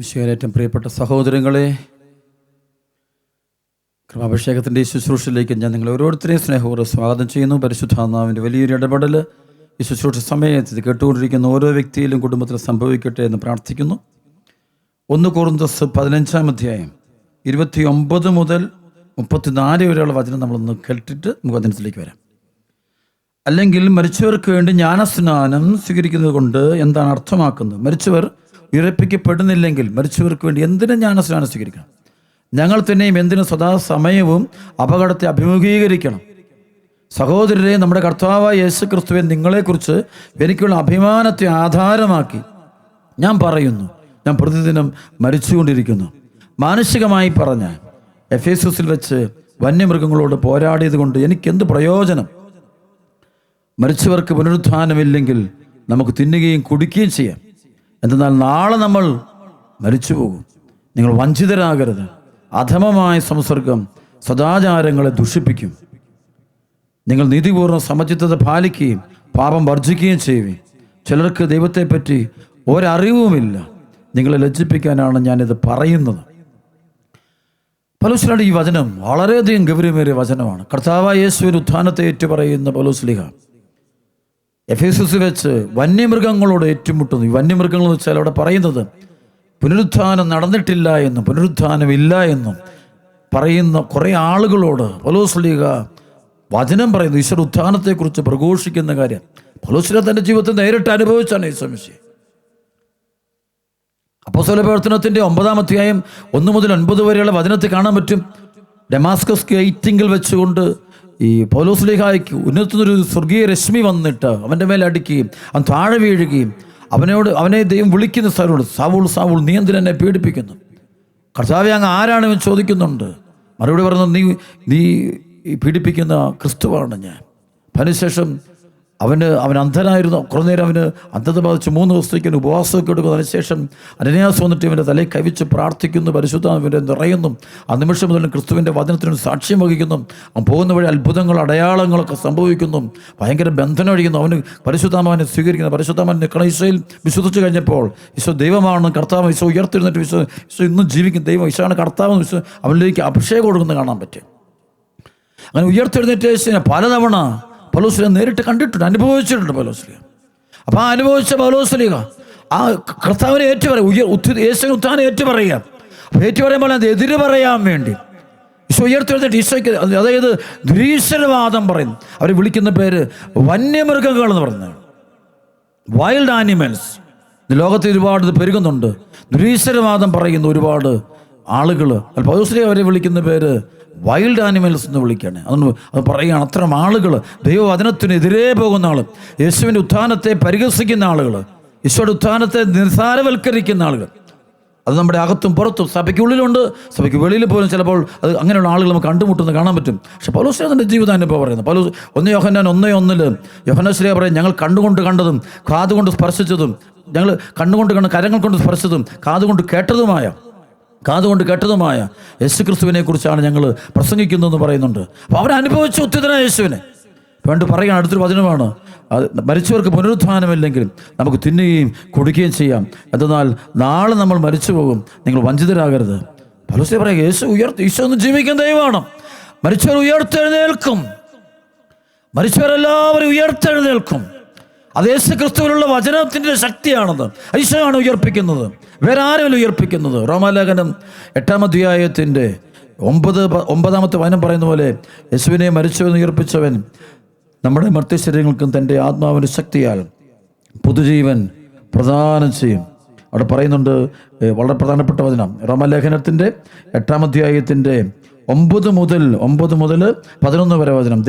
ഈശോയേറ്റവും പ്രിയപ്പെട്ട സഹോദരങ്ങളെ, കൃപാഭിഷേകത്തിൻ്റെ ഈ ശുശ്രൂഷയിലേക്ക് ഞാൻ നിങ്ങൾ ഓരോരുത്തരെയും സ്നേഹപൂർവ്വം സ്വാഗതം ചെയ്യുന്നു. പരിശുദ്ധാത്മാവിൻ്റെ വലിയൊരു ഇടപെടൽ ഈ ശുശ്രൂഷ സമയത്ത് ഇത് കേട്ടുകൊണ്ടിരിക്കുന്ന ഓരോ വ്യക്തിയിലും കുടുംബത്തിൽ സംഭവിക്കട്ടെ എന്ന് പ്രാർത്ഥിക്കുന്നു. 1 കൊറിന്തോസ് 15-ാം അധ്യായം 29 മുതൽ 34 വരെയുള്ള വചനം നമ്മളൊന്ന് കേട്ടിട്ട് നമുക്ക് വചനത്തിലേക്ക് വരാം. അല്ലെങ്കിൽ മരിച്ചവർക്ക് വേണ്ടി ജ്ഞാനസ്നാനം സ്വീകരിക്കുന്നത് കൊണ്ട് എന്താണ് അർത്ഥമാക്കുന്നത്? മരിച്ചവർ ഉയർപ്പിക്കപ്പെടുന്നില്ലെങ്കിൽ മരിച്ചവർക്ക് വേണ്ടി എന്തിനും ജ്ഞാനസ്നാനം സ്വീകരിക്കണം? ഞങ്ങൾ തന്നെയും എന്തിനും സദാസമയവും അപകടത്തെ അഭിമുഖീകരിക്കണം? സഹോദരരെ, നമ്മുടെ കർത്താവായ യേശു ക്രിസ്തുവെ നിങ്ങളെക്കുറിച്ച് എനിക്കുള്ള അഭിമാനത്തെ ആധാരമാക്കി ഞാൻ പറയുന്നു, ഞാൻ പ്രതിദിനം മരിച്ചുകൊണ്ടിരിക്കുന്നു. മാനുഷികമായി പറഞ്ഞാൽ എഫേസസിൽ വെച്ച് വന്യമൃഗങ്ങളോട് പോരാടിയത് കൊണ്ട് എനിക്കെന്ത് പ്രയോജനം? മരിച്ചവർക്ക് പുനരുത്ഥാനമില്ലെങ്കിൽ നമുക്ക് തിന്നുകയും കുടിക്കുകയും ചെയ്യാം. എന്തെന്നാൽ നാളെ നമ്മൾ മരിച്ചു പോകും. നിങ്ങൾ വഞ്ചിതരാകരുത്. അധമമായ സംസർഗം സദാചാരങ്ങളെ ദുഷിപ്പിക്കും. നിങ്ങൾ നീതിപൂർവ്വം സമചിത്തത പാലിക്കുകയും പാപം വർജിക്കുകയും ചെയ്യുകയും. ചിലർക്ക് ദൈവത്തെപ്പറ്റി ഒരറിവുമില്ല. നിങ്ങളെ ലജ്ജിപ്പിക്കാനാണ് ഞാനിത് പറയുന്നത്. പൗലോസ്ലീഹയുടെ ഈ വചനം വളരെയധികം ഗൗരവമേറിയ വചനമാണ്. കർത്താവായ യേശുവിന്റെ ഉത്ഥാനത്തെ ഏറ്റുപറയുന്ന പൗലോസ്ലീഹ എഫേസസിൽ വെച്ച് വന്യമൃഗങ്ങളോട് ഏറ്റുമുട്ടുന്നു. ഈ വന്യമൃഗങ്ങൾ എന്ന് വെച്ചാൽ അവിടെ പറയുന്നത് പുനരുത്ഥാനം നടന്നിട്ടില്ല എന്നും പുനരുത്ഥാനമില്ല എന്നും പറയുന്ന കുറേ ആളുകളോട് പൗലോസ്ലീഹ വചനം പറയുന്നു. ഈശ്വര ഉത്ഥാനത്തെക്കുറിച്ച് പ്രഘോഷിക്കുന്ന കാര്യം പൗലോസ്ലീഹ തൻ്റെ ജീവിതത്തിൽ നേരിട്ട് അനുഭവിച്ചാണ്. ഈ സംശയം അപ്പോസ്തല പ്രവർത്തനത്തിൻ്റെ 9-ാം അധ്യായം 1 മുതൽ 9 വരെയുള്ള വചനത്തിൽ കാണാൻ പറ്റും. ഡമാസ്കസ് ഗേറ്റിങ്കിൽ വെച്ചുകൊണ്ട് ഈ പൗലോസ്ലീഹായ്ക്ക് ഉന്നതത്തിനൊരു സ്വർഗീയ രശ്മി വന്നിട്ട് അവൻ്റെ മേലെ അടിക്കുകയും അവൻ താഴെ വീഴുകയും അവനെ ദൈവം വിളിക്കുന്ന സ്ഥലത്തോട്, സാവൂൾ സാവൂൾ നീ എന്തിനെന്നെ പീഡിപ്പിക്കുന്നു? കർത്താവേ, അങ്ങ് ആരാണെന്ന് ചോദിക്കുന്നുണ്ട്. മറുപടി പറഞ്ഞു, നീ പീഡിപ്പിക്കുന്ന ക്രിസ്തുവാണ് ഞാൻ. അതിനുശേഷം അവൻ അന്ധനായിരുന്നു. കുറേ നേരം അവന് അന്ധത ബാധിച്ച് 3 ദിവസത്തേക്ക് ഉപവാസമൊക്കെ എടുക്കുന്നു. അതിനുശേഷം അനന്യാസ് വന്നിട്ട് ഇവൻ്റെ തലയിൽ കൈവച്ച് പ്രാർത്ഥിക്കുന്നു. പരിശുദ്ധാത്മാവിൻ്റെ നിറയുന്നു. ആ നിമിഷം മുതൽ ക്രിസ്തുവിൻ്റെ വചനത്തിന് സാക്ഷ്യം വഹിക്കുന്നു. അവൻ പോകുന്ന വഴി അത്ഭുതങ്ങൾ, അടയാളങ്ങളൊക്കെ സംഭവിക്കുന്നു. ഭയങ്കര ബന്ധനം ഒഴിക്കുന്നു. അവന് പരിശുദ്ധാത്മാവിനെ സ്വീകരിക്കുന്നു. പരിശുദ്ധാത്മാവിനെ നിൽക്കണം. ഈശോയിൽ വിശ്വസിച്ച് കഴിഞ്ഞപ്പോൾ ഈശോ ദൈവമാണ്, കർത്താവ്. ഈശോ ഉയർത്തെഴുന്നിട്ട് ഈശോ ഇന്നും ജീവിക്കും ദൈവം. ഈശോയാണ് കർത്താവ്. ഈശോ അവനിലേക്ക് അഭിഷേകം കൊടുക്കുന്നത് കാണാൻ പറ്റും. അങ്ങനെ ഉയർത്തെഴുന്നേറ്റ യേശുവിനെ പലതവണ പൗലോസ്ലീഹ നേരിട്ട് കണ്ടിട്ടുണ്ട്, അനുഭവിച്ചിട്ടുണ്ട് പൗലോസ്ലീഹ. അപ്പോൾ ആ അനുഭവിച്ച പൗലോസ്ലീഹ ആ കർത്താവിനെ ഏറ്റുപറയുക, യേശുവിനെ ഉത്ഥാനം ഏറ്റുപറയുക. അപ്പോൾ ഏറ്റുപറയുമ്പോൾ അത് എതിര് പറയാൻ വേണ്ടി ഈശോ ഉയർത്തെഴുന്നേറ്റ് ഈശോയ്ക്ക്, അതായത് ദുരീശ്വരവാദം പറയുന്നു. അവരെ വിളിക്കുന്ന പേര് വന്യമൃഗങ്ങൾ എന്ന് പറയുന്നത്, വൈൽഡ് ആനിമൽസ്. ലോകത്തിൽ ഒരുപാട് ഇത് പെരുകുന്നുണ്ട്. ദുരീശ്വരവാദം പറയുന്ന ഒരുപാട് ആളുകൾ. പൗലോസ്ലീഹ അവരെ വിളിക്കുന്ന പേര് വൈൽഡ് ആനിമൽസ് എന്ന് വിളിക്കുകയാണ്. അത് പറയുകയാണ്. അത്തരം ആളുകൾ, ദൈവവചനത്തിനെതിരെ പോകുന്ന ആൾ, യേശുവിൻ്റെ ഉത്ഥാനത്തെ പരിഹസിക്കുന്ന ആളുകൾ, യേശുവിൻ്റെ ഉത്ഥാനത്തെ നിസ്സാരവൽക്കരിക്കുന്ന ആളുകൾ, അത് നമ്മുടെ അകത്തും പുറത്തും, സഭയ്ക്കുള്ളിലുണ്ട്, സഭയ്ക്ക് വെളിയിൽ പോലും ചിലപ്പോൾ അത് അങ്ങനെയുള്ള ആളുകൾ നമുക്ക് കണ്ടുമുട്ടുന്നത് കാണാൻ പറ്റും. പക്ഷെ പൗലോസ്ലീഹ തൻ്റെ ജീവിതാനുഭവം പറയുന്നത്, പൗലോസ് 1 യോഹന്നാൻ 1:1 യോഹന്നാൻ ശ്ലീഹ പറയും, ഞങ്ങൾ കണ്ടുകൊണ്ട് കണ്ടതും കാതുകൊണ്ട് സ്പർശിച്ചതും, ഞങ്ങൾ കണ്ണുകൊണ്ട് കണ്ട കരങ്ങൾ കൊണ്ട് സ്പർശിച്ചതും കാതുകൊണ്ട് കേട്ടതുമായ യേശുക്രിസ്തുവിനെ കുറിച്ചാണ് ഞങ്ങൾ പ്രസംഗിക്കുന്നതെന്ന് പറയുന്നുണ്ട്. അപ്പോൾ അവരനുഭവിച്ച ഉത്തിതനായ യേശുവിനെ വേണ്ടി പറയുകയാണ്. അടുത്തൊരു വചനമാണ്, മരിച്ചവർക്ക് പുനരുത്ഥാനമില്ലെങ്കിൽ നമുക്ക് തിന്നുകയും കുടിക്കുകയും ചെയ്യാം. എന്തെന്നാൽ നാളെ നമ്മൾ മരിച്ചു പോകും. നിങ്ങൾ വഞ്ചിതരാകരുത്. പൗലോസ് പറയുക, ഈശോ ഒന്നും ജീവിക്കുന്ന ദൈവമാണ്. മരിച്ചവർ ഉയർത്തെഴുന്നേൽക്കും. മരിച്ചവരെല്ലാവരും ഉയർത്തെഴുന്നേൽക്കും. അത് യേശു ക്രിസ്തുവിലുള്ള വചനത്തിൻ്റെ ശക്തിയാണത്. ഈശോയാണ് ഉയർപ്പിക്കുന്നത്, വേറെ ആരും ഉയർപ്പിക്കുന്നത്. റോമാലേഖനം 8-ാം അധ്യായത്തിൻ്റെ 9-ാമത്തെ വചനം പറയുന്ന പോലെ, യേശുവിനെ മരിച്ചവൻ ഉയർപ്പിച്ചവൻ നമ്മുടെ മർത്യശരീരങ്ങൾക്കും തൻ്റെ ആത്മാവിൻ്റെ ശക്തിയാൽ പുതുജീവൻ പ്രദാനം ചെയ്യും. അവിടെ പറയുന്നുണ്ട് വളരെ പ്രധാനപ്പെട്ട വചനം, റോമാലേഖനത്തിൻ്റെ 8-ാം അധ്യായത്തിൻ്റെ 9 മുതൽ 11 വരെ വചനം.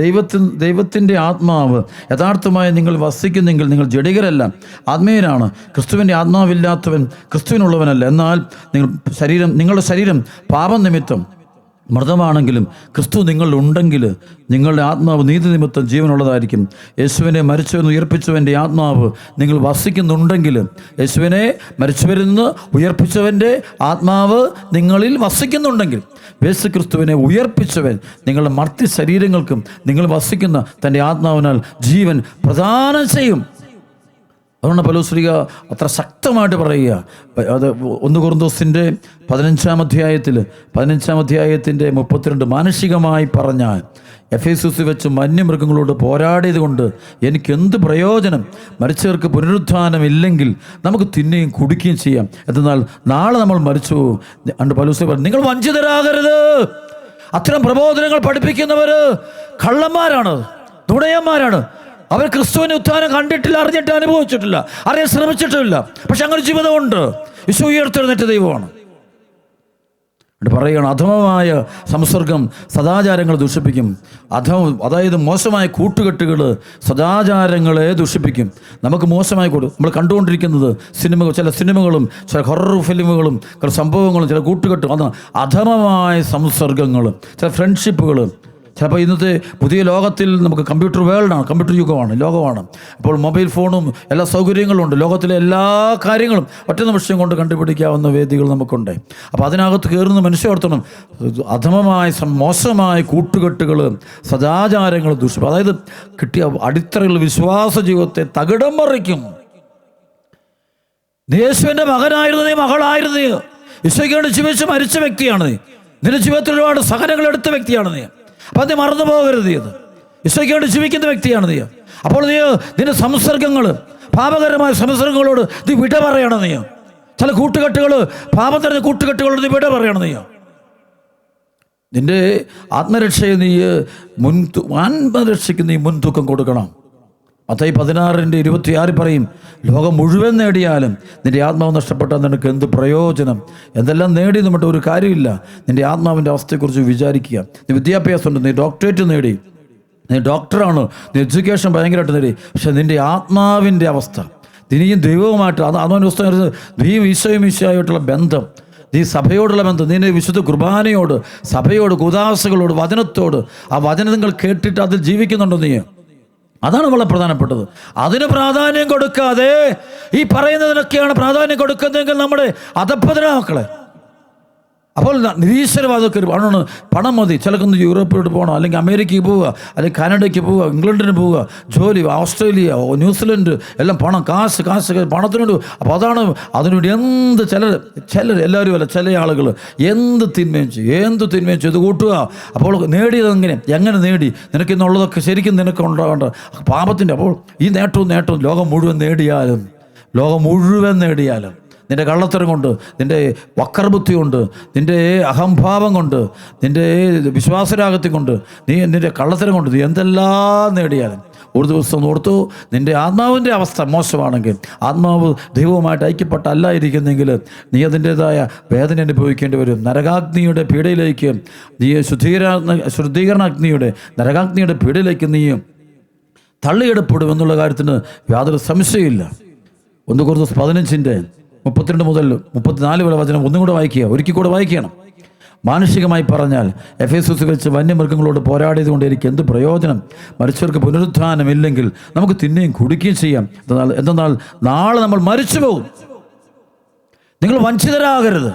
ദൈവത്തിൻ്റെ ആത്മാവ് യഥാർത്ഥമായി നിങ്ങൾ വസിക്കുന്നെങ്കിൽ നിങ്ങൾ ജഡികരല്ല, ആത്മീയനാണ്. ക്രിസ്തുവിൻ്റെ ആത്മാവില്ലാത്തവൻ ക്രിസ്തുവിനുള്ളവനല്ല. എന്നാൽ നിങ്ങളുടെ ശരീരം പാപം നിമിത്തം മൃതമാണെങ്കിലും ക്രിസ്തു നിങ്ങളിലുണ്ടെങ്കിൽ നിങ്ങളുടെ ആത്മാവ് നീതി നിമിത്തം ജീവനുള്ളതായിരിക്കും. യേശുവിനെ മരിച്ചവൻ ഉയർപ്പിച്ചവൻ്റെ ആത്മാവ് നിങ്ങൾ വസിക്കുന്നുണ്ടെങ്കിൽ, യേശുവിനെ മരിച്ചവരിൽ നിന്ന് ഉയർപ്പിച്ചവൻ്റെ ആത്മാവ് നിങ്ങളിൽ വസിക്കുന്നുണ്ടെങ്കിൽ, യേശു ക്രിസ്തുവിനെ ഉയർപ്പിച്ചവൻ നിങ്ങളുടെ മർത്യ ശരീരങ്ങൾക്കും നിങ്ങൾ വസിക്കുന്ന തൻ്റെ ആത്മാവിനാൽ ജീവൻ പ്രദാനം ചെയ്യും. അതുകൊണ്ട് പൗലോസ്ലീഹ അത്ര ശക്തമായിട്ട് പറയുക. അത് 1 കൊരിന്തോസിൻ്റെ 15-ാം അധ്യായത്തിൻ്റെ 32 മാനുഷികമായി പറഞ്ഞാൽ എഫേസുസിൽ വെച്ച് വന്യമൃഗങ്ങളോട് പോരാടിയത് കൊണ്ട് എനിക്ക് എന്ത് പ്രയോജനം? മരിച്ചവർക്ക് പുനരുത്ഥാനമില്ലെങ്കിൽ നമുക്ക് തിന്നുകയും കുടിക്കുകയും ചെയ്യാം. എന്നാൽ നാളെ നമ്മൾ മരിച്ചു പോകും. അണ്ട് പൗലോസ് പറഞ്ഞു, നിങ്ങൾ വഞ്ചിതരാകരുത്. അത്തരം പ്രബോധനങ്ങൾ പഠിപ്പിക്കുന്നവർ കള്ളന്മാരാണ്, നുണയന്മാരാണ്. അവർ ക്രിസ്തുവിൻ്റെ ഉത്ഥാനം കണ്ടിട്ടില്ല, അറിഞ്ഞിട്ട് അനുഭവിച്ചിട്ടില്ല, അറിയാൻ ശ്രമിച്ചിട്ടില്ല. പക്ഷെ അങ്ങനെ ജീവിതമുണ്ട്. യേശു ഉയർത്തെഴുന്നേറ്റ ദൈവമാണ്. പറയുകയാണ്, അധമമായ സംസർഗം സദാചാരങ്ങൾ ദുഷിപ്പിക്കും. അതായത് മോശമായ കൂട്ടുകെട്ടുകൾ സദാചാരങ്ങളെ ദുഷിപ്പിക്കും. നമുക്ക് മോശമായ നമ്മൾ കണ്ടുകൊണ്ടിരിക്കുന്നത് ചില സിനിമകളും ചില ഹൊറർ ഫിലിമുകളും ചില സംഭവങ്ങളും ചില കൂട്ടുകെട്ടും, അതാണ് അധമമായ സംസർഗങ്ങൾ, ചില ഫ്രണ്ട്ഷിപ്പുകൾ. ചിലപ്പോൾ ഇന്നത്തെ പുതിയ ലോകത്തിൽ നമുക്ക് കമ്പ്യൂട്ടർ വേൾഡാണ്, കമ്പ്യൂട്ടർ ലോകമാണ്. ഇപ്പോൾ മൊബൈൽ ഫോണും എല്ലാ സൗകര്യങ്ങളും ഉണ്ട്. ലോകത്തിലെ എല്ലാ കാര്യങ്ങളും ഒറ്റ നിമിഷം കൊണ്ട് കണ്ടുപിടിക്കാവുന്ന വേദികൾ നമുക്കുണ്ട്. അപ്പോൾ അതിനകത്ത് കയറുന്ന മനുഷ്യർത്തണം അധമമായ മോശമായ കൂട്ടുകെട്ടുകൾ സദാചാരങ്ങൾ ദുഷിപ്പ്. അതായത് കിട്ടിയ അടിത്തറകൾ വിശ്വാസ ജീവിതത്തെ തകിടം മറിക്കും. യേശുവിൻ്റെ മകനായിരുന്നു നീ, മകളായിരുന്നു നീ, യേശുവിന് വേണ്ടി ജീവിച്ച് മരിച്ച വ്യക്തിയാണ് നീ, നിന്റെ ജീവിതത്തിൽ ഒരുപാട് സഹനങ്ങൾ എടുത്ത വ്യക്തിയാണ് നീ. അപ്പം നീ മറന്നു പോകരുത്. നീ യേശുവിന് വേണ്ടി ജീവിക്കുന്ന വ്യക്തിയാണ് നീ. അപ്പോൾ നീ നിന്റെ സംസർഗങ്ങൾ, പാപകരമായ സംസർഗങ്ങളോട് നീ വിട പറയണം. നീ ചില കൂട്ടുകെട്ടുകൾ, പാപം നിറഞ്ഞ കൂട്ടുകെട്ടുകളോട് നീ വിട പറയണം. നീ നിന്റെ ആത്മരക്ഷയെ നീ ആത്മരക്ഷയ്ക്ക് നീ മുൻതൂക്കം കൊടുക്കണം. മത്തായി 16:26 പറയും, ലോകം മുഴുവൻ നേടിയാലും നിൻ്റെ ആത്മാവ് നഷ്ടപ്പെട്ടാൽ നിനക്ക് എന്ത് പ്രയോജനം? എന്തെല്ലാം നേടി എന്നിട്ട് ഒരു കാര്യമില്ല. നിൻ്റെ ആത്മാവിൻ്റെ അവസ്ഥയെക്കുറിച്ച് വിചാരിക്കുക. നീ വിദ്യാഭ്യാസമുണ്ട്, നീ ഡോക്ടറേറ്റ് നേടി, നീ ഡോക്ടറാണ്, നീ എഡ്യൂക്കേഷൻ ഭയങ്കരമായിട്ട് നേടി, പക്ഷെ നിൻ്റെ ആത്മാവിൻ്റെ അവസ്ഥ, നീയും ദൈവവുമായിട്ട് ആത്മാവിൻ്റെ അവസ്ഥ, നീയും ഈശോയുമായിട്ടുള്ള ബന്ധം, നീ സഭയോടുള്ള ബന്ധം, നിന്റെ വിശുദ്ധ കുർബാനയോട്, സഭയോട്, കൂദാശകളോട്, വചനത്തോട്, ആ വചനങ്ങൾ കേട്ടിട്ട് അതിൽ ജീവിക്കുന്നുണ്ടോ നീ? അതാണ് വളരെ പ്രധാനപ്പെട്ടത്. അതിന് പ്രാധാന്യം കൊടുക്കാതെ ഈ പറയുന്നതിനൊക്കെയാണ് പ്രാധാന്യം കൊടുക്കുന്നതെങ്കിൽ നമ്മുടെ അധപ്പതന മക്കളെ. അപ്പോൾ നിരീശ്വരവാദമൊക്കെ ആണ്. പണം മതി, ചിലക്കൊന്ന് യൂറോപ്പിലോട്ട് പോകണം, അല്ലെങ്കിൽ അമേരിക്കയ്ക്ക് പോവുക, അല്ലെങ്കിൽ കാനഡയ്ക്ക് പോവുക, ഇംഗ്ലണ്ടിന് പോവുക, ജോലി, ഓസ്ട്രേലിയ, ന്യൂസിലൻഡ്, എല്ലാം പണം, കാശ് പണത്തിനുണ്ട്. അപ്പോൾ അതാണ് അതിനുവേണ്ടി എന്ത് ചിലർ എല്ലാവരും അല്ല, ചില ആളുകൾ എന്ത് തിന്മയും ചെയ്ത് കൂട്ടുക. അപ്പോൾ നേടിയത് എങ്ങനെ നേടി? നിനക്ക് ഇന്നുള്ളതൊക്കെ ശരിക്കും നിനക്ക് ഉണ്ടാകേണ്ട പാപത്തിൻ്റെ. അപ്പോൾ ഈ നേട്ടവും ലോകം മുഴുവൻ നേടിയാലും നിൻ്റെ കള്ളത്തരം കൊണ്ട്, നിൻ്റെ വക്രബുദ്ധി കൊണ്ട്, നിൻ്റെ അഹംഭാവം കൊണ്ട്, നിൻ്റെ വിശ്വാസരാഗത്വം കൊണ്ട്, നിൻ്റെ കള്ളത്തരം കൊണ്ട് നീ എന്തെല്ലാം നേടിയാലും ഒരു ദിവസം ഓർത്തു, നിൻ്റെ ആത്മാവിൻ്റെ അവസ്ഥ മോശമാണെങ്കിൽ, ആത്മാവ് ദൈവവുമായിട്ട് ഐക്യപ്പെട്ടല്ലായിരിക്കുന്നെങ്കിൽ നീ അതിൻ്റേതായ വേദന അനുഭവിക്കേണ്ടി വരും. നരകാഗ്നിയുടെ പീഡയിലേക്ക് നീ ശുദ്ധീകരണാഗ്നിയുടെ നരകാഗ്നിയുടെ പീഡയിലേക്ക് നീ തള്ളിയിടപ്പെടും എന്നുള്ള കാര്യത്തിന് യാതൊരു സംശയമില്ല. 1 കൊരിന്തോസ് 15:32 മുതൽ 34 വരെ വചനം ഒന്നും കൂടെ വായിക്കുക, ഒരിക്കൽ കൂടെ വായിക്കണം. മാനുഷികമായി പറഞ്ഞാൽ എഫേസുസിൽ വെച്ച് വന്യമൃഗങ്ങളോട് പോരാടിയത് കൊണ്ട് എനിക്ക് എന്ത് പ്രയോജനം? മരിച്ചവർക്ക് പുനരുത്ഥാനമില്ലെങ്കിൽ നമുക്ക് തിന്നുകയും കുടിക്കുകയും ചെയ്യാം. എന്തെന്നാൽ നാളെ നമ്മൾ മരിച്ചു പോകും. നിങ്ങൾ വഞ്ചിതരാകരുത്.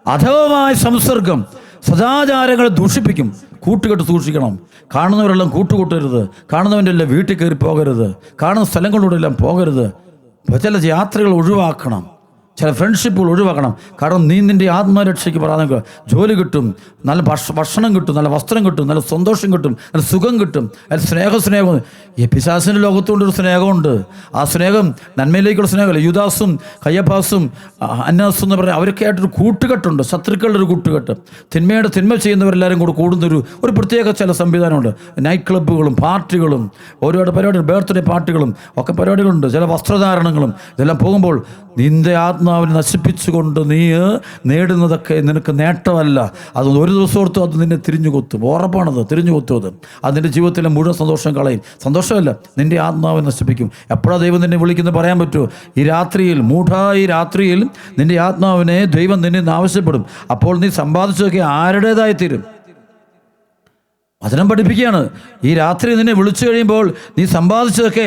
അധമമായ സംസർഗം സദാചാരങ്ങളെ ദൂഷിപ്പിക്കും. കൂട്ടുകെട്ട് സൂക്ഷിക്കണം. കാണുന്നവരെല്ലാം കൂട്ടുകൂട്ടരുത്. കാണുന്നവൻ്റെ എല്ലാം വീട്ടിൽ കയറി പോകരുത്. കാണുന്ന സ്ഥലങ്ങളിലൂടെ എല്ലാം പോകരുത്. ചില യാത്രകൾ ഒഴിവാക്കണം, ചില ഫ്രണ്ട്ഷിപ്പുകൾ ഒഴിവാക്കണം. കാരണം നീ നിൻ്റെ ആത്മരക്ഷയ്ക്ക് പറയാൻ ജോലി കിട്ടും, നല്ല ഭക്ഷണം കിട്ടും, നല്ല വസ്ത്രം കിട്ടും, നല്ല സന്തോഷം കിട്ടും, നല്ല സുഖം കിട്ടും, നല്ല സ്നേഹം. ഈ പിശാചിൻ്റെ ലോകത്തുകൊണ്ടൊരു സ്നേഹമുണ്ട്. ആ സ്നേഹം നന്മയിലേക്കുള്ള സ്നേഹമല്ല. യൂദാസും കയ്യപ്പാസും അന്നാസും എന്ന് പറഞ്ഞാൽ അവരൊക്കെ ആയിട്ടൊരു കൂട്ടുകെട്ടുണ്ട്, ശത്രുക്കളുടെ ഒരു കൂട്ടുകെട്ട്. തിന്മ ചെയ്യുന്നവരെല്ലാവരും കൂടെ കൂടുന്നൊരു പ്രത്യേക ചില സംവിധാനമുണ്ട്. നൈറ്റ് ക്ലബ്ബുകളും പാർട്ടികളും ഒരുപാട് പരിപാടികൾ, ബർത്ത്ഡേ പാർട്ടികളും ഒക്കെ പരിപാടികളുണ്ട്, ചില വസ്ത്രധാരണങ്ങളും. ഇതെല്ലാം പോകുമ്പോൾ നിന്റെ ആത്മാവിനെ നശിപ്പിച്ചുകൊണ്ട് നീ നേടുന്നതൊക്കെ നിനക്ക് നേട്ടമല്ല. അത് ഒരു ദിവസം ഓർത്തും അത് നിന്നെ തിരിഞ്ഞു കൊത്തും. ഉറപ്പാണത്, തിരിഞ്ഞു കൊത്തും. അത് നിൻ്റെ ജീവിതത്തിലെ മുഴുവൻ സന്തോഷം കളയും. സന്തോഷമല്ല, നിൻ്റെ ആത്മാവിനെ നശിപ്പിക്കും. എപ്പോഴാണ് ദൈവം നിന്നെ വിളിക്കുന്നത് പറയാൻ പറ്റുമോ? ഈ രാത്രിയിൽ നിൻ്റെ ആത്മാവിനെ ദൈവം നിന്നെ ആവശ്യപ്പെടും. അപ്പോൾ നീ സമ്പാദിച്ചതൊക്കെ ആരുടേതായി തീരും? വചനം പഠിപ്പിക്കുകയാണ്. ഈ രാത്രി നിന്നെ വിളിച്ചു കഴിയുമ്പോൾ നീ സമ്പാദിച്ചതൊക്കെ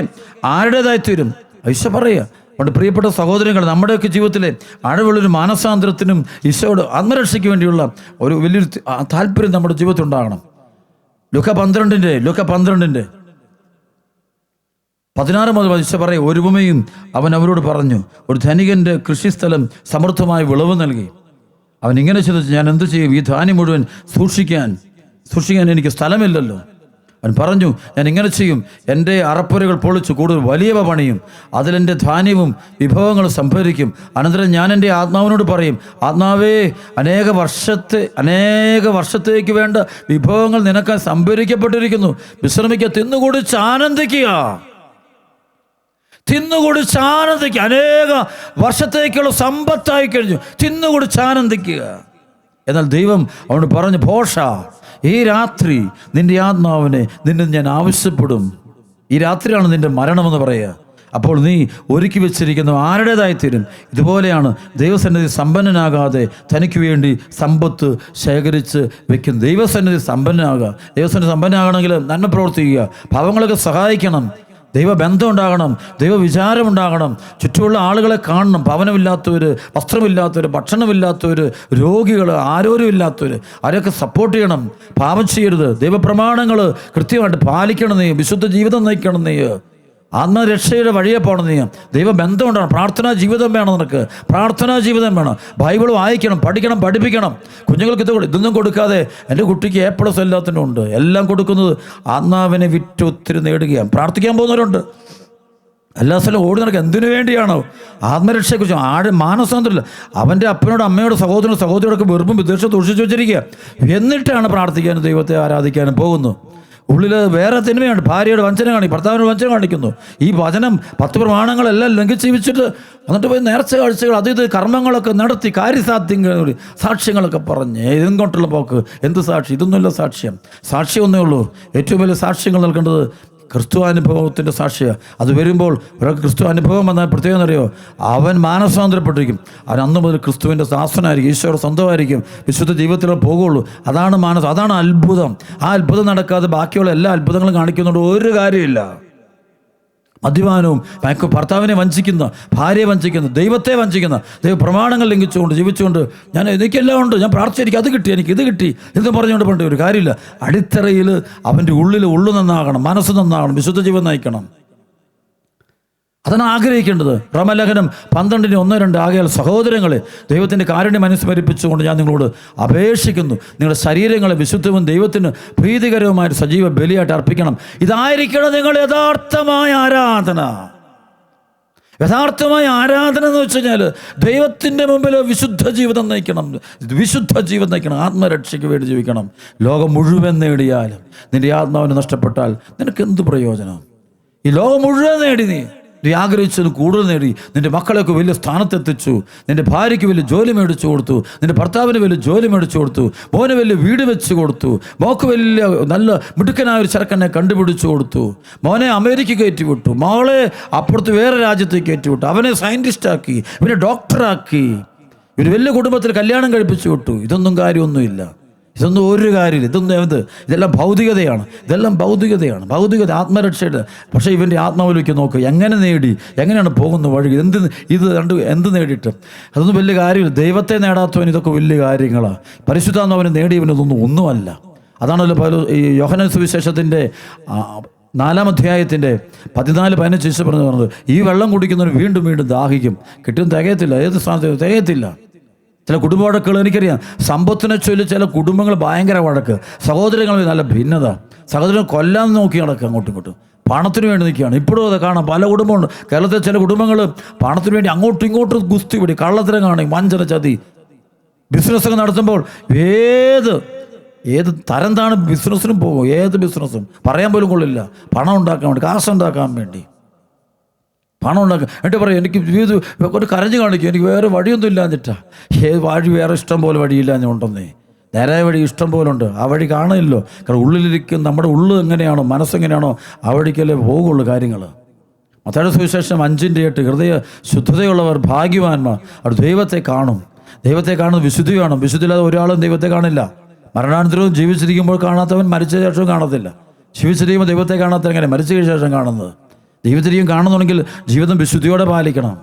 ആരുടേതായി തീരും? ഈശോ പറയുക. അതുകൊണ്ട് പ്രിയപ്പെട്ട സഹോദരങ്ങൾ, നമ്മുടെയൊക്കെ ജീവിതത്തിലെ ആഴവുള്ളൊരു മാനസാന്തരത്തിനും ഈശോയോട് ആത്മരക്ഷയ്ക്ക് വേണ്ടിയുള്ള ഒരു വലിയൊരു താല്പര്യം നമ്മുടെ ജീവിതത്തിൽ ഉണ്ടാകണം. ലൂക്ക 12 16 മുതൽ ഈശോ പറയും, ഒരു ഉപമയും അവൻ അവരോട് പറഞ്ഞു. ഒരു ധനികൻ്റെ കൃഷിസ്ഥലം സമൃദ്ധമായി വിളവ് നൽകി. അവൻ ഇങ്ങനെ ചിന്തിച്ചു, ഞാൻ എന്ത് ചെയ്യും? ഈ ധാന്യം മുഴുവൻ സൂക്ഷിക്കാൻ എനിക്ക് സ്ഥലമില്ലല്ലോ. അവൻ പറഞ്ഞു, ഞാൻ ഇങ്ങനെ ചെയ്യും, എൻ്റെ അറപ്പുരകൾ പൊളിച്ച് കൂടുതൽ വലിയവ പണിയും, അതിലെൻ്റെ ധാന്യവും വിഭവങ്ങളും സംഭരിക്കും. അനന്തരം ഞാൻ എൻ്റെ ആത്മാവിനോട് പറയും, ആത്മാവേ, അനേക വർഷത്തേക്ക് വേണ്ട വിഭവങ്ങൾ നിനക്ക് സംഭരിക്കപ്പെട്ടിരിക്കുന്നു. വിശ്രമിക്കുക, തിന്നുകുടിച്ച് ആനന്ദിക്കുക. അനേക വർഷത്തേക്കുള്ള സമ്പത്തായി കഴിഞ്ഞു. തിന്നുകുടിച്ച് ആനന്ദിക്കുക. എന്നാൽ ദൈവം അവനോട് പറഞ്ഞു, ഭോഷ, ഈ രാത്രി നിന്റെ ആത്മാവിനെ നിന്നെ ഞാൻ ആവശ്യപ്പെടും. ഈ രാത്രിയാണ് നിന്റെ മരണമെന്ന് പറയുക. അപ്പോൾ നീ ഒരുക്കി വെച്ചിരിക്കുന്ന ആരുടേതായിത്തീരും. ഇതുപോലെയാണ് ദൈവസന്നിധി സമ്പന്നനാകാതെ തനിക്ക് വേണ്ടി സമ്പത്ത് ശേഖരിച്ച് വെക്കും. ദൈവസന്നിധി സമ്പന്നനാകണമെങ്കിൽ നന്മ പ്രവർത്തിക്കുക, പാവങ്ങളൊക്കെ സഹായിക്കണം, ദൈവബന്ധം ഉണ്ടാകണം, ദൈവവിചാരം ഉണ്ടാകണം, ചുറ്റുമുള്ള ആളുകളെ കാണണം. ഭവനമില്ലാത്തവർ, വസ്ത്രമില്ലാത്തവർ, ഭക്ഷണമില്ലാത്തവർ, രോഗികൾ, ആരോഗ്യമില്ലാത്തവർ, അവരെയൊക്കെ സപ്പോർട്ട് ചെയ്യണം. പാപം ചെയ്യരുത്. ദൈവപ്രമാണങ്ങൾ കൃത്യമായിട്ട് പാലിക്കണം. നീ വിശുദ്ധ ജീവിതം നയിക്കണം. നീ ആത്മരക്ഷയുടെ വഴിയെ പോകണം. നീ ദൈവബന്ധം ഉണ്ടാകണം. പ്രാർത്ഥനാ ജീവിതം വേണം. നിനക്ക് പ്രാർത്ഥനാ ജീവിതം വേണം. ബൈബിൾ വായിക്കണം, പഠിക്കണം, പഠിപ്പിക്കണം. കുഞ്ഞുങ്ങൾക്ക് ഇതൊന്നും കൊടുക്കാതെ, എൻ്റെ കുട്ടിക്ക് A+ എല്ലാത്തിനും ഉണ്ട്, എല്ലാം കൊടുക്കുന്നത് ആത്മാവിനെ വിറ്റ് ഒത്തിരി നേടുകയാണ്. പ്രാർത്ഥിക്കാൻ പോകുന്നവരുണ്ട്. എല്ലാ സ്ഥലവും ഓടി നടക്കുക. എന്തിനു വേണ്ടിയാണോ? ആത്മരക്ഷയെക്കുറിച്ച് മാനസാന്തരമില്ല. അവൻ്റെ അപ്പനോട്, അമ്മയോട്, സഹോദരിയോടൊക്കെ വെറുപ്പും വിദ്വേഷവും സൂക്ഷിച്ചു വെച്ചിരിക്കുക. എന്നിട്ടാണ് പ്രാർത്ഥിക്കാനും ദൈവത്തെ ആരാധിക്കാനും പോകുന്നു. ഉള്ളിൽ വേറെ തിന്മയാണ്. ഭാര്യയോട് വഞ്ചന കാണിക്കും, ഭർത്താവിനോട് വഞ്ചന കാണിക്കുന്നു. ഈ വചനം 10 പ്രമാണങ്ങളെല്ലാം ലംഘിച്ച് ജീവിച്ചിട്ട് എന്നിട്ട് പോയി നേർച്ച കാഴ്ചകൾ ഇത് കർമ്മങ്ങളൊക്കെ നടത്തി കാര്യസാധ്യങ്ങൾ സാക്ഷ്യങ്ങളൊക്കെ പറഞ്ഞ് ഇതുകൊണ്ടുള്ള പോക്ക്. എന്ത് സാക്ഷി? ഇതൊന്നുമില്ല സാക്ഷ്യം. സാക്ഷ്യമൊന്നേ ഉള്ളൂ. ഏറ്റവും വലിയ സാക്ഷ്യങ്ങൾ നൽകേണ്ടത് ക്രിസ്തുവാനുഭവത്തിൻ്റെ സാക്ഷിയാണ്. അത് വരുമ്പോൾ ഒരാൾക്ക് ക്രിസ്തു അനുഭവം വന്നാൽ പ്രത്യേകം അറിയോ, അവൻ മാനസാന്തരപ്പെട്ടിരിക്കും. അവൻ അന്ന് മുതൽ ക്രിസ്തുവിൻ്റെ ദാസനായിരിക്കും, ഈശോയുടെ സ്വന്തമായിരിക്കും, വിശുദ്ധ ജീവിതത്തിലൂടെ പോകുള്ളൂ. അതാണ് അത്ഭുതം. ആ അത്ഭുതം നടക്കാതെ ബാക്കിയുള്ള എല്ലാ അത്ഭുതങ്ങളും കാണിക്കുന്നതുകൊണ്ട് ഒരു കാര്യമില്ല. മദ്യപാനവും ഭർത്താവിനെ വഞ്ചിക്കുന്ന, ഭാര്യയെ വഞ്ചിക്കുന്ന, ദൈവത്തെ വഞ്ചിക്കുന്ന, ദൈവപ്രമാണങ്ങൾ ലംഘിച്ചുകൊണ്ട് ജീവിച്ചുകൊണ്ട് എനിക്കെല്ലാം ഉണ്ട്, ഞാൻ പ്രാർത്ഥിച്ചിരിക്കും, അത് കിട്ടി, എനിക്ക് ഇത് കിട്ടി എന്ന് പറഞ്ഞുകൊണ്ട് പറഞ്ഞിട്ട് ഒരു കാര്യമില്ല. അടിത്തറയിൽ അവൻ്റെ ഉള്ളിൽ നന്നാകണം, മനസ്സ് നന്നാകണം, വിശുദ്ധ ജീവൻ നയിക്കണം. അതാണ് ആഗ്രഹിക്കേണ്ടത്. റോമലേഖനം 12:1-2 ആകയാൽ സഹോദരങ്ങളെ, ദൈവത്തിൻ്റെ കാരുണ്യം അനുസ്മരിപ്പിച്ചുകൊണ്ട് ഞാൻ നിങ്ങളോട് അപേക്ഷിക്കുന്നു, നിങ്ങളുടെ ശരീരങ്ങളെ വിശുദ്ധവും ദൈവത്തിന് പ്രീതികരവുമായിട്ട് സജീവ ബലിയായിട്ട് അർപ്പിക്കണം. ഇതായിരിക്കണം നിങ്ങൾ യഥാർത്ഥമായ ആരാധന. യഥാർത്ഥമായ ആരാധന എന്ന് വെച്ച് കഴിഞ്ഞാൽ ദൈവത്തിൻ്റെ മുമ്പിൽ വിശുദ്ധ ജീവിതം നയിക്കണം. ആത്മരക്ഷയ്ക്ക് വേണ്ടി ജീവിക്കണം. ലോകം മുഴുവൻ നേടിയാലും നിൻ്റെ ആത്മാവിനെ നഷ്ടപ്പെട്ടാൽ നിനക്ക് എന്ത് പ്രയോജനം? ഈ ലോകം മുഴുവൻ നേടി നീ ആഗ്രഹിച്ചത് കൂടുതൽ നേടി, നിൻ്റെ മക്കളെയൊക്കെ വലിയ സ്ഥാനത്തെത്തിച്ചു, നിൻ്റെ ഭാര്യയ്ക്ക് വലിയ ജോലി മേടിച്ചു കൊടുത്തു, നിൻ്റെ ഭർത്താവിന് വലിയ ജോലി മേടിച്ചു കൊടുത്തു, മോന് വലിയ വീട് വെച്ച് കൊടുത്തു, മോക്ക് വലിയ നല്ല മിടുക്കനായ ഒരു ചെറുക്കനെ കണ്ടുപിടിച്ചു കൊടുത്തു, മോനെ അമേരിക്ക കയറ്റി വിട്ടു, മകളെ അപ്പുറത്ത് വേറെ രാജ്യത്തേക്ക് കയറ്റി വിട്ടു, അവനെ സയൻറ്റിസ്റ്റാക്കി, ഇവനെ ഡോക്ടറാക്കി, ഇവർ വലിയ കുടുംബത്തിൽ കല്യാണം കഴിപ്പിച്ചു വിട്ടു. ഇതൊന്നും കാര്യമൊന്നുമില്ല. ഇതൊന്നും ഒരു കാര്യമില്ല. ഇതെല്ലാം ഭൗതികതയാണ്. ഭൗതികത ആത്മരക്ഷയുടെ. പക്ഷേ ഇവൻ്റെ ആത്മാവിലേക്ക് നോക്കുക, എങ്ങനെ നേടി, എങ്ങനെയാണ് പോകുന്ന വഴി, എന്ത് നേടിയിട്ട് അതൊന്നും വലിയ കാര്യമില്ല. ദൈവത്തെ നേടാത്തവൻ ഇതൊക്കെ വലിയ കാര്യങ്ങളാണ്. പരിശുദ്ധാത്മാവിനെ നേടിയവനതൊന്നും ഒന്നുമല്ല. അതാണല്ലോ ഈ യോഹന്നാൻ സുവിശേഷത്തിൻ്റെ 4-ാം അധ്യായത്തിൻ്റെ 14-15 പറഞ്ഞത്, ഈ വെള്ളം കുടിക്കുന്നവർ വീണ്ടും വീണ്ടും ദാഹിക്കും, കിട്ടും, തികയത്തില്ല, ഏത് സ്ഥാനത്തും തികയത്തില്ല. ചില കുടുംബ വഴക്കുകൾ എനിക്കറിയാം. സമ്പത്തിനെ ചൊല്ലി ചില കുടുംബങ്ങൾ ഭയങ്കര വഴക്ക്, സഹോദരങ്ങളിൽ നല്ല ഭിന്നത, സഹോദരൻ കൊല്ലാൻ നോക്കി നടക്കുക, അങ്ങോട്ടും ഇങ്ങോട്ടും പണത്തിന് വേണ്ടി നിൽക്കുകയാണ്. ഇപ്പോഴും അത് കാണാം. പല കുടുംബമുണ്ട് കേരളത്തിലെ. ചില കുടുംബങ്ങൾ പണത്തിന് വേണ്ടി അങ്ങോട്ടും ഇങ്ങോട്ടും ഗുസ്തി പിടി, കള്ളത്തരം കാണി, വഞ്ചന, ചതി. ബിസിനസ്സൊക്കെ നടത്തുമ്പോൾ ഏത് തരം താണ് ബിസിനസ്സിനും പോകും. ഏത് ബിസിനസ്സും പറയാൻ പോലും കൊള്ളില്ല. പണം ഉണ്ടാക്കാൻ വേണ്ടി, കാശുണ്ടാക്കാൻ വേണ്ടി പണം ഉണ്ടാക്കുക. എന്നിട്ട് പറയും, എനിക്ക് ഒരു കരഞ്ഞ് കാണിക്കും, എനിക്ക് വേറെ വഴിയൊന്നും ഇല്ല എന്നിട്ടാ. വഴി വേറെ ഇഷ്ടം പോലെ വഴിയില്ല ഉണ്ടെന്നേ. നേരായ വഴി ഇഷ്ടം പോലെ ഉണ്ട്. ആ വഴി കാണില്ലല്ലോ. കാരണം ഉള്ളിലിരിക്കും, നമ്മുടെ ഉള്ളു എങ്ങനെയാണോ, മനസ്സെങ്ങനെയാണോ ആ വഴിക്കല്ലേ പോകുള്ളൂ കാര്യങ്ങൾ. മത്തായിയുടെ സുവിശേഷം 5:8 ഹൃദയ ശുദ്ധതയുള്ളവർ ഭാഗ്യവാന്മാർ, അവർ ദൈവത്തെ കാണും. ദൈവത്തെ കാണുന്നത് വിശുദ്ധി വേണം. വിശുദ്ധിയില്ലാതെ ഒരാളും ദൈവത്തെ കാണില്ല. മരണാനന്തരവും ജീവിച്ചിരിക്കുമ്പോൾ കാണാത്തവൻ മരിച്ച ശേഷവും കാണത്തില്ല. ജീവിച്ചിരിക്കുമ്പോൾ ദൈവത്തെ കാണാത്ത എങ്ങനെ മരിച്ച ശേഷം കാണുന്നത്? ദൈവത്തിനെയും കാണുന്നുണ്ടെങ്കിൽ ജീവിതം വിശുദ്ധിയോടെ പാലിക്കണം.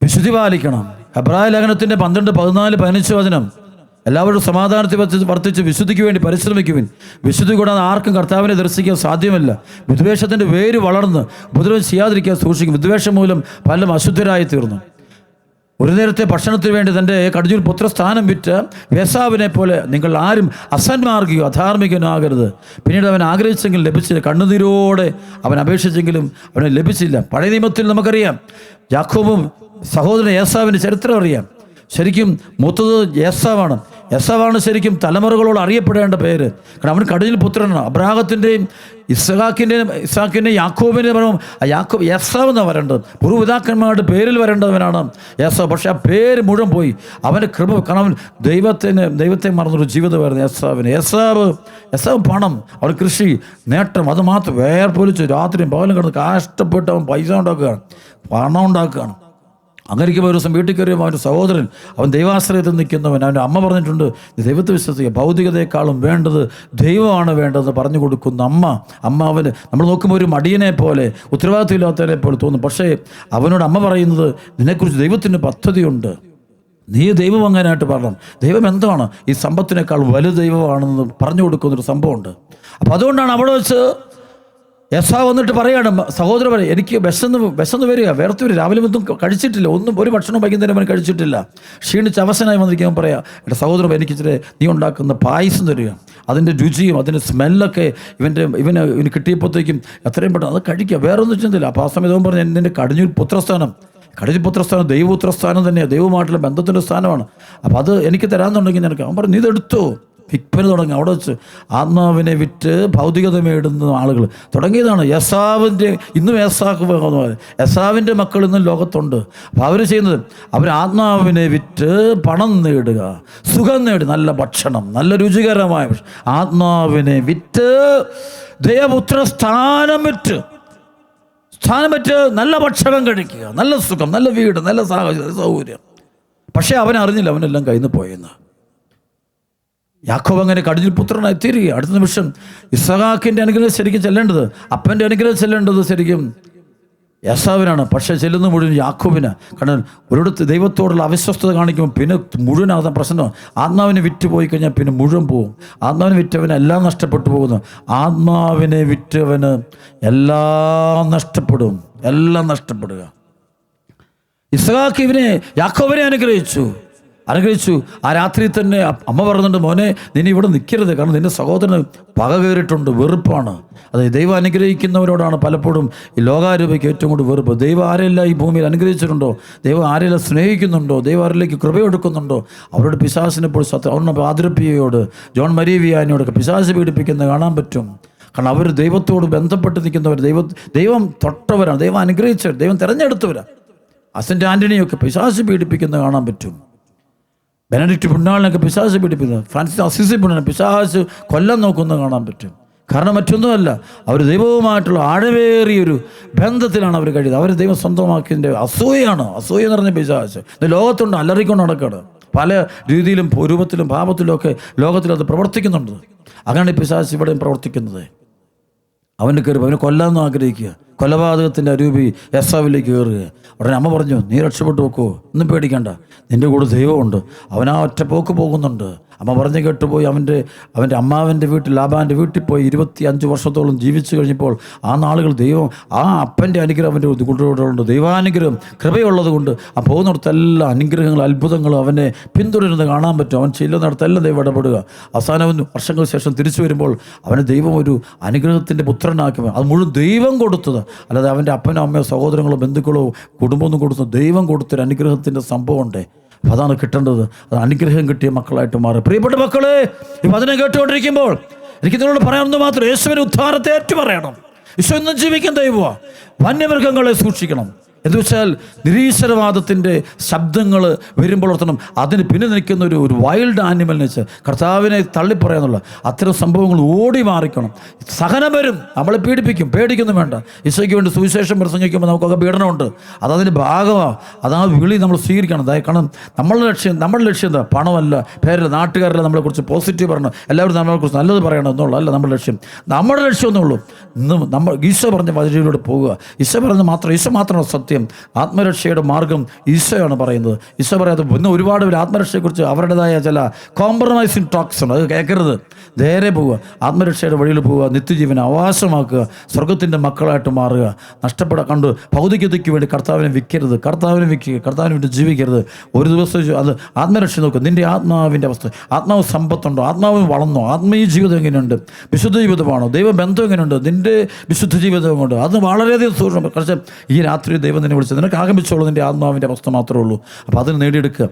വിശുദ്ധി പാലിക്കണം. എബ്രായ ലേഖനത്തിൻ്റെ 12, 14, 15 വചനം എല്ലാവരും സമാധാനത്തെ വർദ്ധിച്ച് വിശുദ്ധിക്ക് വേണ്ടി പരിശ്രമിക്കുവിൻ. വിശുദ്ധി കൂടാതെ ആർക്കും കർത്താവിനെ ദർശിക്കാൻ സാധ്യമല്ല. വിദ്വേഷത്തിൻ്റെ വേര് വളർന്ന് ഉപദ്രവം ചെയ്യാതിരിക്കാൻ സൂക്ഷിക്കും. വിദ്വേഷം മൂലം പലരും അശുദ്ധരായി തീർന്നു. ഒരു നേരത്തെ ഭക്ഷണത്തിന് വേണ്ടി തൻ്റെ കടിഞ്ഞൂൽ പുത്രസ്ഥാനം വിറ്റ് ഏസാവിനെ പോലെ നിങ്ങൾ ആരും അസന്മാർഗിയോ അധാർമികനോ ആകരുത്. പിന്നീട് അവൻ ആഗ്രഹിച്ചെങ്കിലും ലഭിച്ചില്ല. കണ്ണുനീരോടെ അവൻ അപേക്ഷിച്ചെങ്കിലും അവന് ലഭിച്ചില്ല. പഴയ നിയമത്തിൽ നമുക്കറിയാം യാക്കോബും സഹോദരൻ ഏസാവിൻ്റെ ചരിത്രം അറിയാം. ശരിക്കും മൂത്തത് ഏസാവാണ് ശരിക്കും തലമുറകളോട് അറിയപ്പെടേണ്ട പേര്. കാരണം അവൻ കടിഞ്ഞൂൽ പുത്രനാണ്. അബ്രാഹത്തിൻ്റെയും ഇസ്ഹാക്കിൻ്റെയും യാക്കോബിൻ്റെ യാക്കോബ് ഏസാവ് എന്നാണ് വരേണ്ടത്. പൂർവ്വപിതാക്കന്മാരുടെ പേരിൽ വരേണ്ടവനാണ് ഏസാവ്. പക്ഷേ ആ പേര് മുഴുവൻ പോയി. അവൻ്റെ കൃപ, കാരണം അവൻ ദൈവത്തെ മറന്നൊരു ജീവിതമായിരുന്നു ഏസാവ് പണം, അവൻ കൃഷി, നേട്ടം, അത് മാത്രം വേർപ്പൊലിച്ച് രാത്രിയും പകലും കിടന്ന് കഷ്ടപ്പെട്ട് അവൻ പൈസ ഉണ്ടാക്കുകയാണ്, പണം ഉണ്ടാക്കുകയാണ്. അങ്ങനെയൊക്കെ ഒരു ദിവസം വീട്ടിൽ കയറിയപ്പോൾ അവൻ്റെ സഹോദരൻ, അവൻ ദൈവാശ്രയത്തിൽ നിൽക്കുന്നവൻ, അവൻ്റെ അമ്മ പറഞ്ഞിട്ടുണ്ട് ദൈവത്തെ വിശ്വസിക്കുക, ഭൗതികതയെക്കാളും വേണ്ടത് ദൈവമാണ് വേണ്ടതെന്ന് പറഞ്ഞു കൊടുക്കുന്ന അമ്മ അവന് നമ്മൾ നോക്കുമ്പോൾ ഒരു മടിയനെ പോലെ ഉത്തരവാദിത്തമില്ലാത്തവനെ പോലെ തോന്നും. പക്ഷേ അവനോട് അമ്മ പറയുന്നത് നിന്നെക്കുറിച്ച് ദൈവത്തിന് പദ്ധതിയുണ്ട്, നീ ദൈവം അങ്ങനായിട്ട് പറയണം. ദൈവം എന്താണ്? ഈ സമ്പത്തിനേക്കാൾ വലുത് ദൈവമാണെന്ന് പറഞ്ഞു കൊടുക്കുന്നൊരു സംഭവമുണ്ട്. അപ്പോൾ അതുകൊണ്ടാണ് അവിടെ വെച്ച് ഏസാവ് വന്നിട്ട് പറയാണ്, സഹോദരൻ പറയും, എനിക്ക് വിശന്ന് വരിക, വേർത്ത് വരിക, രാവിലെ ഒന്നും കഴിച്ചിട്ടില്ല, ഒരു ഭക്ഷണം വൈകുന്നേരം അവൻ കഴിച്ചിട്ടില്ല, ക്ഷീണിച്ച് അവശനായി വന്നിരിക്കാൻ പറയാം, എൻ്റെ സഹോദരൻ എനിക്ക് ഇച്ചിരി നീ ഉണ്ടാക്കുന്ന പായസം തരിക, അതിൻ്റെ രുചിയും അതിൻ്റെ സ്മെല്ലൊക്കെ ഇവന് കിട്ടിയപ്പോഴത്തേക്കും എത്രയും പെട്ടെന്ന് അത് കഴിക്കുക, വേറെ ഒന്നും ചിന്തയില്ല. അപ്പോൾ ആ സമയത്ത് പറഞ്ഞു, എൻ്റെ കടിഞ്ഞൂൽ പുത്രസ്ഥാനം ദൈവപുത്രസ്ഥാനം തന്നെയാണ്, ദൈവമായിട്ടുള്ള ബന്ധത്തിൻ്റെ സ്ഥാനമാണ്. അപ്പോൾ അത് എനിക്ക് തരാമെന്നുണ്ടെങ്കിൽ നിനക്ക്. അവൻ പറഞ്ഞു, നീ ഇതെടുത്തോ. വിൽപ്പന തുടങ്ങി. അവിടെ വെച്ച് ആത്മാവിനെ വിറ്റ് ഭൗതികത നേടുന്ന ആളുകൾ തുടങ്ങിയതാണ്. ഇന്നും യേസാവിൻ്റെ മക്കൾ ഇന്നും ലോകത്തുണ്ട്. അപ്പോൾ അവർ ചെയ്യുന്നത്, അവർ ആത്മാവിനെ വിറ്റ് പണം നേടുക, സുഖം നേടുക, നല്ല ഭക്ഷണം, നല്ല രുചികരമായ ആത്മാവിനെ വിറ്റ് ദൈവപുത്ര സ്ഥാനം വിറ്റ് നല്ല ഭക്ഷണം കഴിക്കുക, നല്ല സുഖം, നല്ല വീട്, നല്ല സൗകര്യം. പക്ഷേ അവനറിഞ്ഞില്ല അവനെല്ലാം കയ്യിൽ നിന്ന് പോയെന്ന്. യാക്കോബ് അങ്ങനെ കടിഞ്ഞൂൽ പുത്രനായി തീരുക. അടുത്ത നിമിഷം ഇസ്ഹാക്കിൻ്റെ അനുഗ്രഹം ശരിക്കും ചെല്ലേണ്ടത്, അപ്പൻ്റെ അനുഗ്രഹം ചെല്ലേണ്ടത് ശരിക്കും ഏസാവിനാണ്. പക്ഷേ ചെല്ലുന്ന മുഴുവൻ യാക്കോബിന്. കാരണം ഒരിടത്ത് ദൈവത്തോടുള്ള അവിശ്വസ്തത കാണിക്കുമ്പോൾ പിന്നെ മുഴുവൻ ആകുന്ന പ്രശ്നം. ആത്മാവിനെ വിറ്റ് പോയി കഴിഞ്ഞാൽ പിന്നെ മുഴുവൻ പോകും. ആത്മാവിനെ വിറ്റവന് എല്ലാം നഷ്ടപ്പെട്ടു പോകുന്നു. ആത്മാവിനെ വിറ്റവന് എല്ലാം നഷ്ടപ്പെടുക. ഇസ്ഹാക്ക് യാക്കോബിനെ അനുഗ്രഹിച്ചു. ആ രാത്രി തന്നെ അമ്മ പറയുന്നുണ്ട്, മോനെ നിന്നെ ഇവിടെ നിൽക്കരുത്, കാരണം നിന്റെ സഹോദരന് പക കയറിയിട്ടുണ്ട്, വെറുപ്പാണ്. അത് ദൈവം അനുഗ്രഹിക്കുന്നവരോടാണ് പലപ്പോഴും ഈ ലോകാരൂപയ്ക്ക് ഏറ്റവും കൂടുതൽ വെറുപ്പ്. ദൈവം ആരെല്ലാം ഈ ഭൂമിയിൽ അനുഗ്രഹിച്ചിട്ടുണ്ടോ, ദൈവം ആരെല്ലാം സ്നേഹിക്കുന്നുണ്ടോ, ദൈവം ആരിലേക്ക് കൃപയെടുക്കുന്നുണ്ടോ, അവരോട് പിശാചിനെപ്പോൾ അവരുടെ പാതിരപ്പിയോട്, ജോൺ മരിയ വിയാനിയോടൊക്കെ പിശാച് പീഡിപ്പിക്കുന്നത് കാണാൻ പറ്റും. കാരണം അവർ ദൈവത്തോട് ബന്ധപ്പെട്ട് നിൽക്കുന്നവർ, ദൈവം തൊട്ടവരാണ്, ദൈവം അനുഗ്രഹിച്ചവർ, ദൈവം തിരഞ്ഞെടുത്തവരാണ്. അസന്റ് ആൻ്റണിയൊക്കെ പിശാച് പീഡിപ്പിക്കുന്നത് കാണാൻ പറ്റും. ബെനഡിക്റ്റ് പുണ്യാളിനൊക്കെ പിശാച് പീഡിപ്പിക്കുന്നത്, ഫ്രാൻസിസ് അസീസി പുണ്യാളൻ പിശാച് കൊല്ലം നോക്കുന്നത് കാണാൻ പറ്റും. കാരണം മറ്റൊന്നുമല്ല, അവർ ദൈവവുമായിട്ടുള്ള ആഴമേറിയൊരു ബന്ധത്തിലാണ് അവർ കഴിയുന്നത്. അവർ ദൈവം സ്വന്തമാക്കിയതിൻ്റെ അസൂയ എന്ന് പറഞ്ഞ പിശാച് ലോകത്തുണ്ട്, അലറിക്കൊണ്ട് നടക്കുകയാണ്. പല രീതിയിലും രൂപത്തിലും ഭാവത്തിലും ഒക്കെ ലോകത്തിലത് പ്രവർത്തിക്കുന്നുണ്ട്. അങ്ങനെയാണ് പിശാച് ഇവിടെയും പ്രവർത്തിക്കുന്നത്. അവൻ്റെ കയറി അവനെ കൊല്ലാമെന്ന് ആഗ്രഹിക്കുക, കൊലപാതകത്തിൻ്റെ അരൂപി ഏസാവിലേക്ക് കയറുക. ഉടനെ അമ്മ പറഞ്ഞു, നീ രക്ഷപ്പെട്ടു നോക്കൂ, ഒന്നും പേടിക്കണ്ട, നിൻ്റെ കൂടെ ദൈവമുണ്ട്. അവനാ ഒറ്റ പോക്ക് പോകുന്നുണ്ട്. അമ്മ പറഞ്ഞു കേട്ടുപോയി. അവൻ്റെ അമ്മാവൻ്റെ വീട്ടിൽ, ലാബാൻ്റെ വീട്ടിൽ പോയി 25 വർഷത്തോളം ജീവിച്ചു കഴിഞ്ഞപ്പോൾ ആ നാളുകൾ ദൈവം, ആ അപ്പൻ്റെ അനുഗ്രഹം അവൻ്റെ കൂട്ടുകൂടുണ്ട്, ദൈവാനുഗ്രഹം കൃപയുള്ളത് കൊണ്ട് ആ പോകുന്നിടത്തെല്ലാം അനുഗ്രഹങ്ങളും അത്ഭുതങ്ങളും അവനെ പിന്തുടരുന്നത് കാണാൻ പറ്റും. അവൻ ചെല്ലുന്നിടത്തെല്ലാം ദൈവം ഇടപെടുക. അവസാനം വർഷങ്ങൾക്ക് ശേഷം തിരിച്ചു വരുമ്പോൾ അവനെ ദൈവം ഒരു അനുഗ്രഹത്തിൻ്റെ പുത്രനാക്കി. അത് മുഴുവൻ ദൈവം കൊടുത്തത്, അല്ലാതെ അവൻ്റെ അപ്പനോ അമ്മയോ സഹോദരങ്ങളോ ബന്ധുക്കളോ കുടുംബമൊന്നും കൊടുത്തത്, ദൈവം കൊടുത്തൊരു അനുഗ്രഹത്തിൻ്റെ സംഭവമുണ്ട്. അപ്പം അതാണ് കിട്ടേണ്ടത്. അത് അനുഗ്രഹം കിട്ടിയ മക്കളായിട്ട് മാറും. പ്രിയപ്പെട്ട മക്കളെ, ഈ വചനം കേട്ടുകൊണ്ടിരിക്കുമ്പോൾ എനിക്ക് നിങ്ങളോട് പറയാമെന്ന് മാത്രം, യേശുവിൻ്റെ ഉദ്ധാരത്തെ ഏറ്റുപറയണം. യേശു എന്നും ജീവിക്കുന്ന ദൈവമാണ്. വന്യമൃഗങ്ങളെ സൂക്ഷിക്കണം. എന്ന് വെച്ചാൽ നിരീശ്വരവാദത്തിൻ്റെ ശബ്ദങ്ങൾ വരുമ്പോൾ ഓർത്തണം, അതിന് പിന്നെ നിൽക്കുന്ന ഒരു വൈൽഡ് ആനിമലിനെ വെച്ച് കർത്താവിനെ തള്ളിപ്പറയാന്നുള്ള അത്തരം സംഭവങ്ങൾ ഓടി മാറിക്കണം. സഹനം വരും, നമ്മളെ പീഡിപ്പിക്കും, പേടിക്കൊന്നും വേണ്ട. ഈശോയ്ക്ക് വേണ്ടി സുവിശേഷം പ്രസംഗിക്കുമ്പോൾ നമുക്കൊക്കെ പീഡനമുണ്ട്. അതതിൻ്റെ ഭാഗമാണ്. അതാ വിളി നമ്മൾ സ്വീകരിക്കണം. കാരണം നമ്മളുടെ ലക്ഷ്യം എന്താ? പണമല്ല, പേരല്ല, നാട്ടുകാരല്ല നമ്മളെക്കുറിച്ച് പോസിറ്റീവ് പറയണം, എല്ലാവരും നമ്മളെക്കുറിച്ച് നല്ലത് പറയണം എന്നുള്ളതല്ല നമ്മുടെ ലക്ഷ്യം ഒന്നുള്ളൂ. ഇന്ന് ഈശോ പറഞ്ഞ വചനത്തിലൂടെ പോവുക. ഈശോ പറഞ്ഞ മാത്രം, ഈശോ മാത്രമാണ് സത്യം. സത്യം, ആത്മരക്ഷയുടെ മാർഗം ഈശോയാണ് പറയുന്നത്. ഈശോ പറയാതെ ഇന്ന് ഒരുപാട് പേര് ആത്മരക്ഷയെക്കുറിച്ച് അവരുടേതായ ചില കോംപ്രമൈസിങ് ടോക്സ് ഉണ്ട്. അത് കേൾക്കരുത്. നേരെ പോവുക, ആത്മരക്ഷയുടെ വഴിയിൽ പോവുക, നിത്യജീവനെ അവകാശമാക്കുക, സ്വർഗത്തിൻ്റെ മക്കളായിട്ട് മാറുക. കണ്ടു ഭൗതികതയ്ക്ക് വേണ്ടി കർത്താവിനെ വിൽക്കരുത്, കർത്താവിനെ വിൽക്കുക, കർത്താവിനെ വേണ്ടി ജീവിക്കരുത്. ഒരു ദിവസം അത് ആത്മരക്ഷ നോക്കുക. നിൻ്റെ ആത്മാവിൻ്റെ അവസ്ഥ, ആത്മാവ് സമ്പത്തുണ്ടോ, ആത്മാവ് വളർന്നോ, ആത്മീയ ജീവിതം എങ്ങനെയുണ്ട്, വിശുദ്ധ ജീവിതമാണോ, ദൈവബന്ധം എങ്ങനെയുണ്ട്, നിൻ്റെ വിശുദ്ധ ജീവിതം കൊണ്ട് അത് വളരെയധികം സൂക്ഷ്മം. കുറച്ച് ഈ രാത്രി ദൈവം നിന്നെ വിളിച്ചത് നിനക്ക് ആഗമിച്ചോളൂ, നിൻ്റെ ആത്മാവിൻ്റെ അവസ്ഥ മാത്രമേ ഉള്ളൂ. അപ്പോൾ അതിന് നേടിയെടുക്കുക.